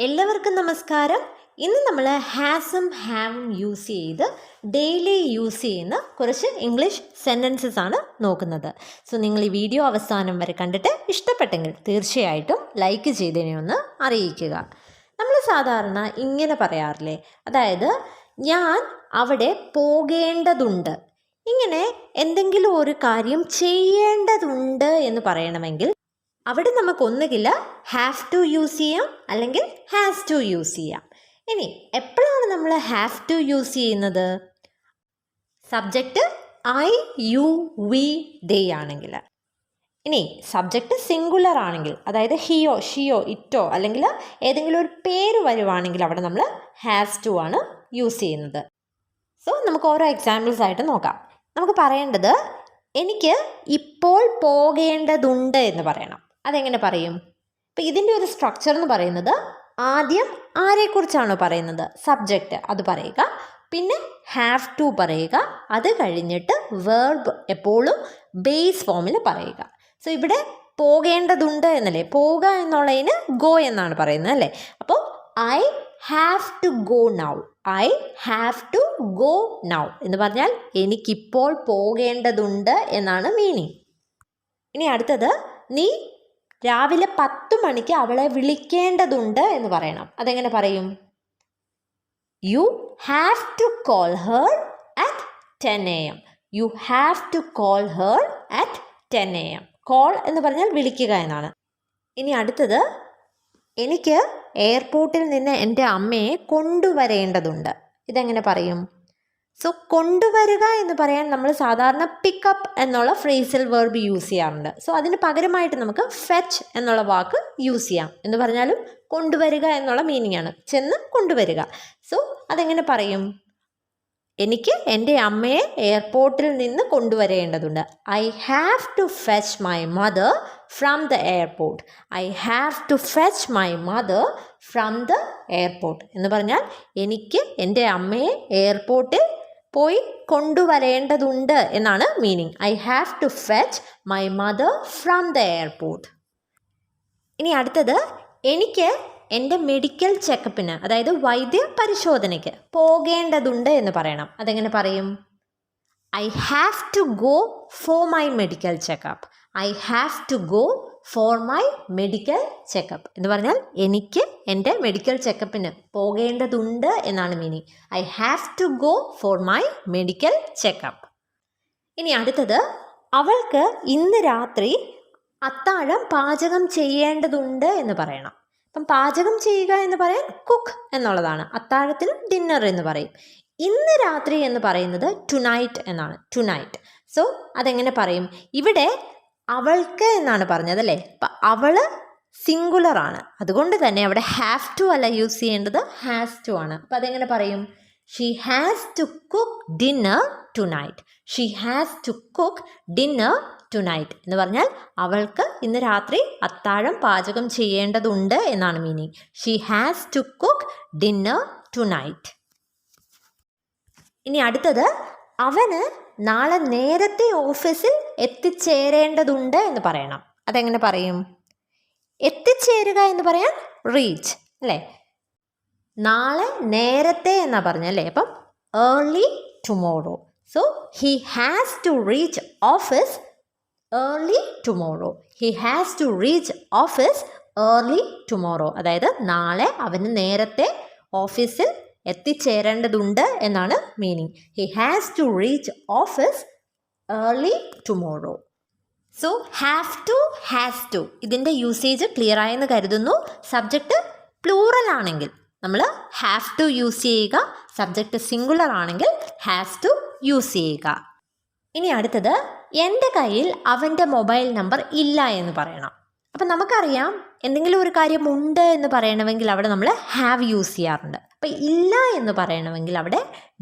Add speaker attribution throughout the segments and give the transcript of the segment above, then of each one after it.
Speaker 1: എല്ലാവർക്കും നമസ്കാരം. ഇന്ന് നമ്മൾ ഹാസും ഹാവും യൂസ് ചെയ്ത് ഡെയിലി യൂസ് ചെയ്യുന്ന കുറച്ച് ഇംഗ്ലീഷ് സെൻറ്റൻസസ് ആണ് നോക്കുന്നത്. സോ നിങ്ങൾ ഈ വീഡിയോ അവസാനം വരെ കണ്ടിട്ട് ഇഷ്ടപ്പെട്ടെങ്കിൽ തീർച്ചയായിട്ടും ലൈക്ക് ചെയ്തതിനെ ഒന്ന് അറിയിക്കുക. നമ്മൾ സാധാരണ ഇങ്ങനെ പറയാറില്ലേ, അതായത് ഞാൻ അവിടെ പോകേണ്ടതുണ്ട്. ഇങ്ങനെ എന്തെങ്കിലും ഒരു കാര്യം ചെയ്യേണ്ടതുണ്ട് എന്ന് പറയണമെങ്കിൽ അവിടെ നമുക്ക് ഒന്നുകിൽ ഹാവ് ടു യൂസ് ചെയ്യാം, അല്ലെങ്കിൽ ഹാസ് ടു യൂസ് ചെയ്യാം. ഇനി എപ്പോഴാണ് നമ്മൾ ഹാവ് ടു യൂസ് ചെയ്യുന്നത്? സബ്ജക്റ്റ് ഐ, യു, വി, ദേ ആണെങ്കിൽ. ഇനി സബ്ജക്റ്റ് സിംഗുലർ ആണെങ്കിൽ, അതായത് ഹിയോ, ഷിയോ, ഇറ്റോ, അല്ലെങ്കിൽ ഏതെങ്കിലും ഒരു പേര് വരുവാണെങ്കിൽ അവിടെ നമ്മൾ ഹാസ് ടു ആണ് യൂസ് ചെയ്യുന്നത്. സോ നമുക്ക് ഓരോ എക്സാമ്പിൾസ് ആയിട്ട് നോക്കാം. നമുക്ക് പറയേണ്ടത് എനിക്ക് ഇപ്പോൾ പോകേണ്ടതുണ്ട് എന്ന് പറയണം. അതെങ്ങനെ പറയും? ഇപ്പം ഇതിൻ്റെ ഒരു സ്ട്രക്ചർ എന്ന് പറയുന്നത് ആദ്യം ആരെക്കുറിച്ചാണോ പറയുന്നത്, സബ്ജക്റ്റ്, അത് പറയുക, പിന്നെ ഹാവ് ടു പറയുക, അത് കഴിഞ്ഞിട്ട് വേർബ് എപ്പോഴും ബേസ് ഫോമിൽ പറയുക. സോ ഇവിടെ പോകേണ്ടതുണ്ട് എന്നല്ലേ, പോവുക എന്നുള്ളതിന് ഗോ എന്നാണ് പറയുന്നത് അല്ലേ. അപ്പോൾ I have to go now, I have to go now എന്ന് പറഞ്ഞാൽ എനിക്കിപ്പോൾ പോകേണ്ടതുണ്ട് എന്നാണ് മീനിങ്. ഇനി അടുത്തത്, നീ രാവിലെ 10 മണിക്ക് അവളെ വിളിക്കേണ്ടതുണ്ട് എന്ന് പറയണം. അതെങ്ങനെ പറയും? You have to call her at 10 AM. You have to call her at 10 AM. Call എന്ന് പറഞ്ഞാൽ വിളിക്കുക എന്നാണ്. ഇനി അടുത്തത്, എനിക്ക് എയർപോർട്ടിൽ നിന്ന് എൻ്റെ അമ്മയെ കൊണ്ടുവരേണ്ടതുണ്ട്. ഇതെങ്ങനെ പറയും? സോ കൊണ്ടുവരിക എന്ന് പറയാൻ നമ്മൾ സാധാരണ പിക്കപ്പ് എന്നുള്ള ഫ്രേസൽ വെർബ് യൂസ് ചെയ്യാറുണ്ട്. സോ അതിന് പകരമായിട്ട് നമുക്ക് ഫെച്ച് എന്നുള്ള വാക്ക് യൂസ് ചെയ്യാം. എന്ന് പറഞ്ഞാലും കൊണ്ടുവരിക എന്നുള്ള മീനിങ് ആണ്, ചെന്ന് കൊണ്ടുവരിക. സോ അതെങ്ങനെ പറയും? എനിക്ക് എൻ്റെ അമ്മയെ എയർപോർട്ടിൽ നിന്ന് കൊണ്ടുവരേണ്ടതുണ്ട്. I have to fetch my mother from the airport. I have to fetch my mother from the airport എന്ന് പറഞ്ഞാൽ എനിക്ക് എൻ്റെ അമ്മയെ എയർപോർട്ടിൽ പോയി കൊണ്ടുവരേണ്ടതുണ്ട് എന്നാണ് meaning. I have to fetch my mother from the airport. ഇനി അടുത്തത്, എനിക്ക് എൻ്റെ മെഡിക്കൽ ചെക്കപ്പിന്, അതായത് വൈദ്യ പരിശോധനയ്ക്ക് പോകേണ്ടതുണ്ട് എന്ന് പറയണം. അതെങ്ങനെ പറയും? I have to go for my medical checkup. I have to go for my medical checkup എന്ന് പറഞ്ഞാൽ എനിക്ക് എൻ്റെ മെഡിക്കൽ ചെക്കപ്പിന് പോകേണ്ടതുണ്ട് എന്നാണ് meaning. I have to go for my medical checkup. ഇനി അടുത്തത്, അവൾക്ക് ഇന്ന് രാത്രി അത്താഴം പാചകം ചെയ്യേണ്ടതുണ്ട് എന്ന് പറയണം. അപ്പം പാചകം ചെയ്യുക എന്ന് പറയാൻ കുക്ക് എന്നുള്ളതാണ്. അത്താഴത്തിന് ഡിന്നർ എന്ന് പറയും. ഇന്ന് രാത്രി എന്ന് പറയുന്നത് ടുനൈറ്റ് എന്നാണ്, ടുനൈറ്റ്. സോ അതെങ്ങനെ പറയും? ഇവിടെ അവൾക്ക് എന്നാണ് പറഞ്ഞത് അല്ലേ. അപ്പം അവള് സിംഗുലർ ആണ്, അതുകൊണ്ട് തന്നെ അവിടെ ഹാവ് ടു അല്ല യൂസ് ചെയ്യേണ്ടത്, ഹാസ് ടു ആണ്. അപ്പം അതെങ്ങനെ പറയും? She has to cook dinner tonight. She has to cook dinner tonight എന്ന് പറഞ്ഞാൽ അവൾക്ക് ഇന്ന് രാത്രി അത്താഴം പാചകം ചെയ്യേണ്ടതുണ്ട് എന്നാണ് meaning. She has to cook dinner tonight. ഇനി അടുത്തത്, അവന് നാളെ നേരത്തെ ഓഫീസിൽ എത്തിച്ചേരേണ്ടതുണ്ട് എന്ന് പറയണം. അതെങ്ങനെ പറയും? എത്തിച്ചേരുക എന്ന് പറയാൻ റീച്ച് അല്ലേ. നാളെ നേരത്തെ എന്നാ പറഞ്ഞല്ലേ. അപ്പം early tomorrow. So he has to reach office early tomorrow. He has to reach office early tomorrow. അതായത് നാളെ അവന് നേരത്തെ ഓഫീസിൽ എത്തിച്ചേരേണ്ടതുണ്ട് എന്നാണ് meaning. He has to reach office early tomorrow. So have to, has to, ഇതിൻ്റെ യൂസേജ് ക്ലിയർ ആയെന്ന് കരുതുന്നു. സബ്ജക്റ്റ് പ്ലൂറൽ ആണെങ്കിൽ നമ്മൾ ഹാവ് ടു യൂസ് ചെയ്യുക, സബ്ജക്റ്റ് സിംഗുലർ ആണെങ്കിൽ ഹാസ് ടു യൂസ് ചെയ്യുക. ഇനി അടുത്തത്, എൻ്റെ കയ്യിൽ അവൻ്റെ മൊബൈൽ നമ്പർ ഇല്ല എന്ന് പറയണം. അപ്പം നമുക്കറിയാം എന്തെങ്കിലും ഒരു കാര്യം ഉണ്ട് എന്ന് പറയണമെങ്കിൽ അവിടെ നമ്മൾ ഹാവ് യൂസ് ചെയ്യാറുണ്ട്. അപ്പം ഇല്ല എന്ന് പറയണമെങ്കിൽ അവിടെ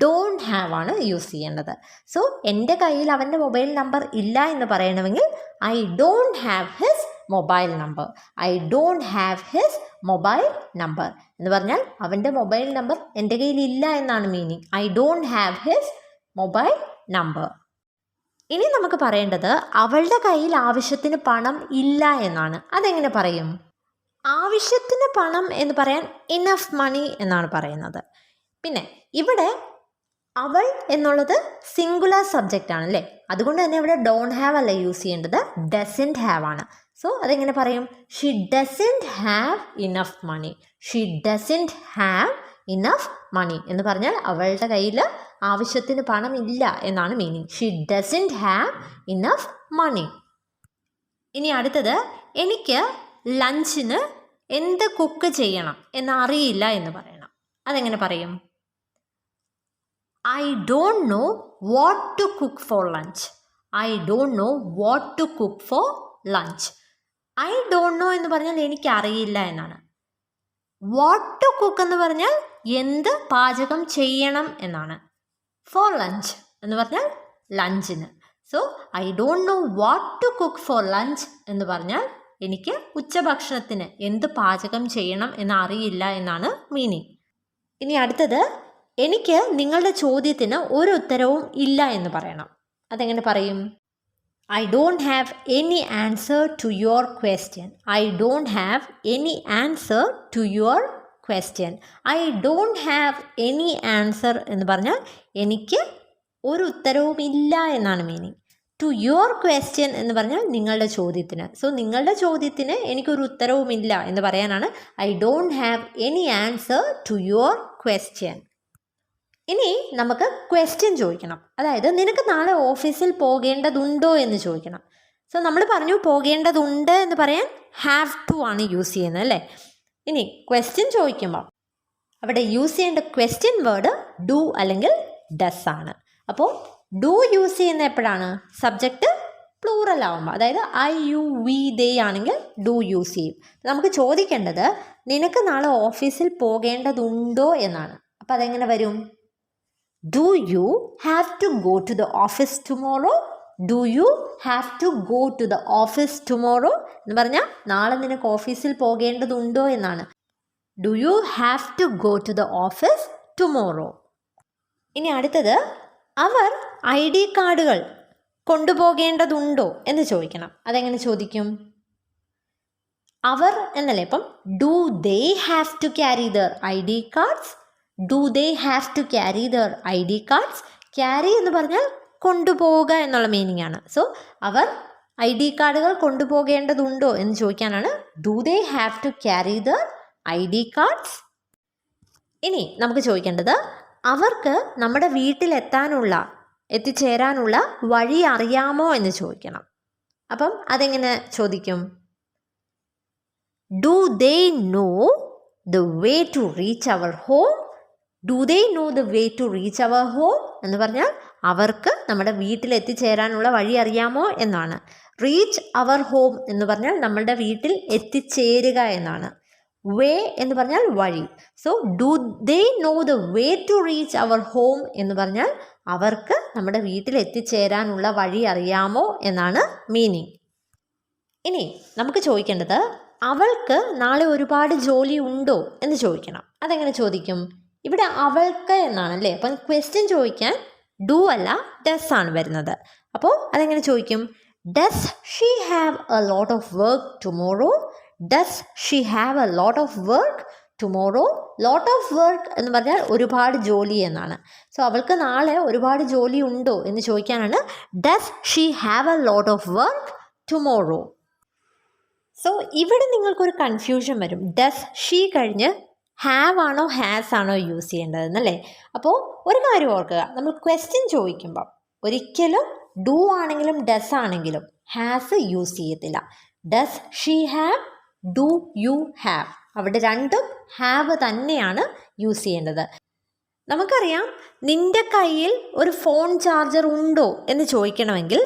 Speaker 1: ഡോണ്ട് ഹാവ് ആണ് യൂസ് ചെയ്യേണ്ടത്. സോ എൻ്റെ കയ്യിൽ അവൻ്റെ മൊബൈൽ നമ്പർ ഇല്ല എന്ന് പറയണമെങ്കിൽ I don't have his mobile number. I don't have his mobile number എന്ന് പറഞ്ഞാൽ അവൻ്റെ മൊബൈൽ നമ്പർ എൻ്റെ കയ്യിൽ ഇല്ല എന്നാണ് meaning. I don't have his mobile number. ഇനി നമുക്ക് പറയേണ്ടത് അവളുടെ കയ്യിൽ ആവശ്യത്തിന് പണം ഇല്ല എന്നാണ്. അതെങ്ങനെ പറയും? ആവശ്യത്തിന് പണം എന്ന് പറയാൻ ഇനഫ് മണി എന്നാണ് പറയുന്നത്. പിന്നെ ഇവിടെ അവൾ എന്നുള്ളത് സിംഗുലർ സബ്ജക്റ്റ് ആണല്ലേ, അതുകൊണ്ട് തന്നെ ഇവിടെ ഡോണ്ട് ഹാവ് അല്ല യൂസ് ചെയ്യേണ്ടത്, ഡസൻറ്റ് ഹാവ് ആണ്. സോ അതെങ്ങനെ പറയും? She doesn't have enough money. She doesn't have enough money എന്ന് പറഞ്ഞാൽ അവളുടെ കയ്യിൽ ആവശ്യത്തിന് പണം ഇല്ല എന്നാണ് meaning. She doesn't have enough money. ഇനി അടുത്തത്, എനിക്ക് ലഞ്ചിന് എന്ത് കുക്ക് ചെയ്യണം എന്നറിയില്ല എന്ന് പറയണം. അതെങ്ങനെ പറയും? I don't know what to cook for lunch. I don't know what to cook for lunch. I don't know എന്ന് പറഞ്ഞാൽ എനിക്കറിയില്ല എന്നാണ്. What to cook എന്ന് പറഞ്ഞാൽ എന്ത് പാചകം ചെയ്യണം എന്നാണ്. For lunch എന്ന് പറഞ്ഞാൽ ലഞ്ചിന്. So I don't know what to cook for lunch എന്ന് പറഞ്ഞാൽ എനിക്ക് ഉച്ചഭക്ഷണത്തിന് എന്ത് പാചകം ചെയ്യണം എന്നറിയില്ല എന്നാണ് മീനിങ്. ഇനി അടുത്തത്, എനിക്ക് നിങ്ങളുടെ ചോദ്യത്തിന് ഒരു ഉത്തരവും ഇല്ല എന്ന് പറയണം. അതെങ്ങനെ പറയും? I don't have any answer to your question. I don't have any answer to your question. I don't have any answer എന്ന് പറഞ്ഞാൽ എനിക്ക് ഒരു ഉത്തരവും ഇല്ല എന്നാണ് മീനിങ്. ടു യുവർ ക്വസ്റ്റ്യൻ എന്ന് പറഞ്ഞാൽ നിങ്ങളുടെ ചോദ്യത്തിന്. സോ നിങ്ങളുടെ ചോദ്യത്തിന് എനിക്കൊരു ഉത്തരവുമില്ല എന്ന് പറയാനാണ് I don't have any answer to your question. ഇനി നമുക്ക് ക്വസ്റ്റ്യൻ ചോദിക്കണം. അതായത് നിനക്ക് നാളെ ഓഫീസിൽ പോകേണ്ടതുണ്ടോ എന്ന് ചോദിക്കണം. സോ നമ്മൾ പറഞ്ഞു പോകേണ്ടതുണ്ട് എന്ന് പറയാൻ ഹാവ് ടു ആണ് യൂസ് ചെയ്യുന്നത് അല്ലേ. ഇനി ക്വസ്റ്റ്യൻ ചോദിക്കുമ്പോൾ അവിടെ യൂസ് ചെയ്യേണ്ട ക്വസ്റ്റ്യൻ വേർഡ് ഡു അല്ലെങ്കിൽ ഡസ് ആണ്. അപ്പോൾ ഡു യൂസ് ചെയ്യുന്ന എപ്പോഴാണ്? സബ്ജക്റ്റ് പ്ലൂറൽ ആവുമ്പോൾ, അതായത് ഐ യു വി ദേ ആണെങ്കിൽ ഡു യൂസ് ചെയ്യും. നമുക്ക് ചോദിക്കേണ്ടത് നിനക്ക് നാളെ ഓഫീസിൽ പോകേണ്ടതുണ്ടോ എന്നാണ്. അപ്പോൾ അതെങ്ങനെ വരും? Do you have to go to the office tomorrow? Do you have to go to the office tomorrow എന്ന് പറഞ്ഞാൽ നാളെ നിനക്ക് ഓഫീസിൽ പോകേണ്ടതുണ്ടോ എന്നാണ്. Do you have to go to the office tomorrow. ഇനി അടുത്തത്, അവർ ID കാർഡുകൾ കൊണ്ടുപോകേണ്ടതുണ്ടോ എന്ന് ചോദിക്കണം. അതെങ്ങനെ ചോദിക്കും? അവർ എന്നല്ലേ. അപ്പം do they have to carry their ID cards? Do they have to carry their ID cards? Carry എന്ന് പറഞ്ഞാൽ കൊണ്ടുപോവുക എന്നുള്ള മീനിങ് ആണ്. സോ അവർ ID കാർഡുകൾ കൊണ്ടുപോകേണ്ടതുണ്ടോ എന്ന് ചോദിക്കാനാണ് do they have to carry their ID cards. ഇനി നമുക്ക് ചോദിക്കേണ്ടത് അവർക്ക് നമ്മുടെ എത്തിച്ചേരാനുള്ള വഴി അറിയാമോ എന്ന് ചോദിക്കണം. അപ്പം അതെങ്ങനെ ചോദിക്കും? Do they know the way to reach their home? Do they know the way to reach their home എന്ന് പറഞ്ഞാൽ അവർക്ക് നമ്മുടെ എത്തിച്ചേരാനുള്ള വഴി അറിയാമോ എന്നാണ്. റീച്ച് അവർ ഹോം എന്ന് പറഞ്ഞാൽ നമ്മളുടെ വീട്ടിൽ എത്തിച്ചേരുക എന്നാണ്. വേ എന്ന് പറഞ്ഞാൽ വഴി. So do they know the way to reach their home എന്ന് പറഞ്ഞാൽ അവർക്ക് നമ്മുടെ എത്തിച്ചേരാനുള്ള വഴി അറിയാമോ എന്നാണ് മീനിങ്. ഇനി നമുക്ക് ചോദിക്കേണ്ടത് അവൾക്ക് നാളെ ഒരുപാട് ജോലി ഉണ്ടോ എന്ന് ചോദിക്കണം. അതെങ്ങനെ ചോദിക്കും? ഇവിടെ അവൾക്ക് എന്നാണ് അല്ലേ. അപ്പം ക്വസ്റ്റ്യൻ ചോദിക്കാൻ ഡു അല്ല ഡസ് ആണ് വരുന്നത്. അപ്പോൾ അതെങ്ങനെ ചോദിക്കും? Does she have a lot of work tomorrow? Does she have a lot of work tomorrow? Lot of work എന്ന് പറഞ്ഞാൽ ഒരുപാട് ജോലി എന്നാണ്. സോ അവൾക്ക് നാളെ ഒരുപാട് ജോലി ഉണ്ടോ എന്ന് ചോദിക്കാനാണ് does she have a lot of work tomorrow. So ഇവിടെ നിങ്ങൾക്കൊരു കൺഫ്യൂഷൻ വരും. ഡസ് ഷീ കഴിഞ്ഞ് ഹാവ് ആണോ ഹാസ് ആണോ യൂസ് ചെയ്യേണ്ടതെന്നല്ലേ. അപ്പോൾ ഒരു കാര്യം ഓർക്കുക, നമ്മൾ ക്വസ്റ്റ്യൻ ചോദിക്കുമ്പോൾ ഒരിക്കലും ഡു ആണെങ്കിലും ഡസ് ആണെങ്കിലും ഹാസ് യൂസ് ചെയ്യത്തില്ല. Does she have? Do you have? അവിടെ രണ്ടും ഹാവ് തന്നെയാണ് യൂസ് ചെയ്യേണ്ടത്. നമുക്കറിയാം നിൻ്റെ കയ്യിൽ ഒരു ഫോൺ ചാർജർ ഉണ്ടോ എന്ന് ചോദിക്കണമെങ്കിൽ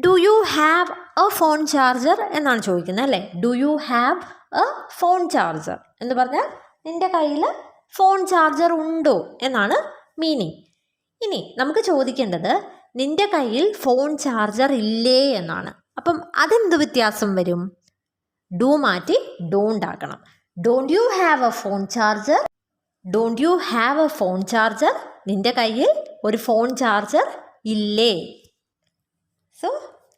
Speaker 1: do you have a phone charger എന്നാണ് ചോദിക്കുന്നത് അല്ലേ. Do you have a phone charger എന്ന് പറഞ്ഞാൽ നിൻ്റെ കയ്യിൽ ഫോൺ ചാർജർ ഉണ്ടോ എന്നാണ് മീനിങ്. ഇനി നമുക്ക് ചോദിക്കേണ്ടത് നിൻ്റെ കയ്യിൽ ഫോൺ ചാർജർ ഇല്ലേ എന്നാണ്. അപ്പം അതെന്ത് വ്യത്യാസം വരും? ഡു മാറ്റി ഡോണ്ട് ആക്കണം. Don't you have a phone charger? Don't you have a phone charger? നിൻ്റെ കയ്യിൽ ഒരു ഫോൺ ചാർജർ ഇല്ലേ? സോ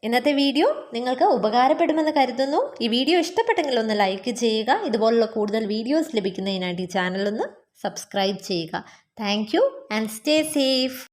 Speaker 1: ഇന്നത്തെ വീഡിയോ നിങ്ങൾക്ക് ഉപകാരപ്പെടുമെന്ന് കരുതുന്നു. ഈ വീഡിയോ ഇഷ്ടപ്പെട്ടെങ്കിൽ ഒന്ന് ലൈക്ക് ചെയ്യുക. ഇതുപോലുള്ള കൂടുതൽ വീഡിയോസ് ലഭിക്കുന്നതിനായിട്ട് ഈ ചാനൽ ഒന്ന് സബ്സ്ക്രൈബ് ചെയ്യുക. Thank you and stay safe.